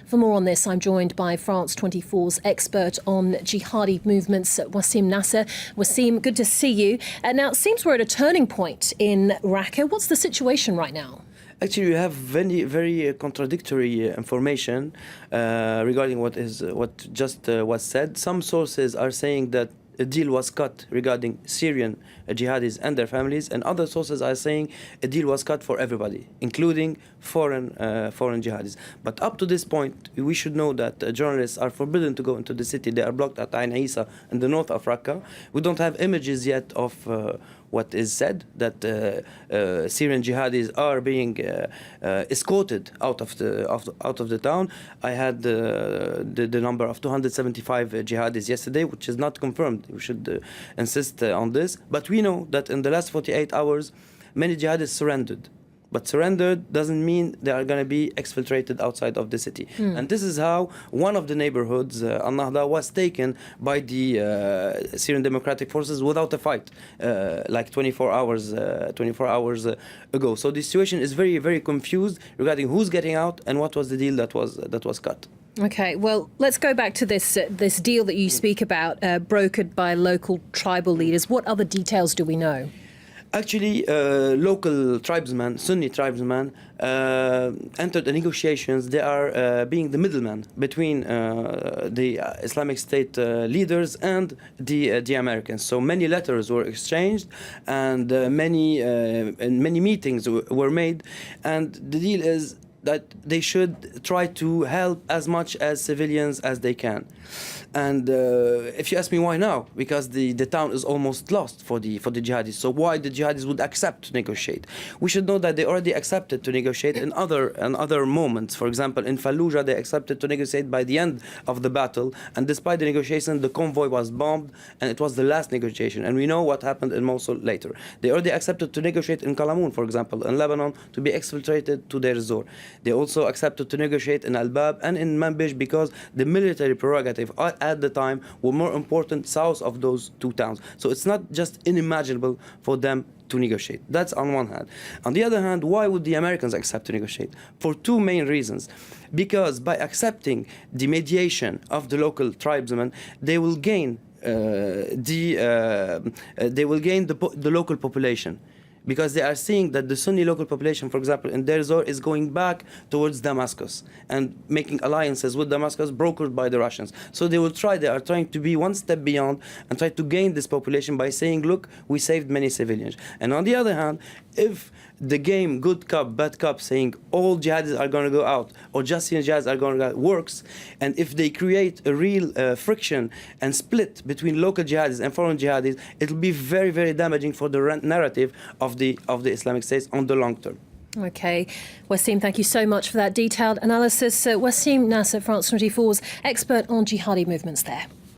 For more on this, I'm joined by France 24's expert on jihadi movements, Wassim Nasser. Wassim, good to see you. Now, it seems we're at a turning point in Raqqa. What's the situation right now? Actually, we have very contradictory information regarding what just was said. Some sources are saying that a deal was cut regarding Syrian jihadis and their families, and other sources are saying a deal was cut for everybody, including foreign jihadis. But up to this point, we should know that journalists are forbidden to go into the city. They are blocked at Ain Isa in the north of Raqqa. We don't have images yet of what is said, that Syrian jihadis are being escorted out of the town. I had the number of 275 jihadis yesterday, which is not confirmed. We should insist on this. But we know that in the last 48 hours, many jihadis surrendered. But surrendered doesn't mean they are going to be exfiltrated outside of the city. And this is how one of the neighborhoods, Al-Nahda, was taken by the Syrian Democratic Forces without a fight, like 24 hours ago. So the situation is very confused regarding who's getting out and what was the deal that was cut. Okay, well, let's go back to this deal that you speak about, brokered by local tribal leaders. What other details do we know? Actually, local tribesmen, Sunni tribesmen, entered the negotiations. They are being the middleman between the Islamic State leaders and the Americans. So many letters were exchanged, and many meetings were made. And the deal is that they should try to help as much as civilians as they can. And if you ask me why now, because the town is almost lost for the jihadis. So why the jihadis would accept to negotiate? We should know that they already accepted to negotiate in other moments. For example, in Fallujah, they accepted to negotiate by the end of the battle. And despite the negotiation, the convoy was bombed, and it was the last negotiation. And we know what happened in Mosul later. They already accepted to negotiate in Qalamun, for example, in Lebanon, to be exfiltrated to Deir ez-Zor. They also accepted to negotiate in Al-Bab and in Manbij because the military prerogative at the time were more important south of those two towns. So it's not just unimaginable for them to negotiate. That's on one hand. On the other hand, why would the Americans accept to negotiate? For two main reasons. Because by accepting the mediation of the local tribesmen, they will gain the local population. Because they are seeing that the Sunni local population, for example, in Deir ez-Zor, is going back towards Damascus and making alliances with Damascus brokered by the Russians. So they are trying to be one step beyond and try to gain this population by saying, look, we saved many civilians. And on the other hand, if the game good cop, bad cop, saying all jihadis are going to go out or just Syrian jihadis are going to go out works, and if they create a real friction and split between local jihadis and foreign jihadis, it will be very damaging for the narrative of the Islamic State on the long term. Okay. Wassim, thank you so much for that detailed analysis. Wassim Nasser, France 24's expert on jihadi movements there.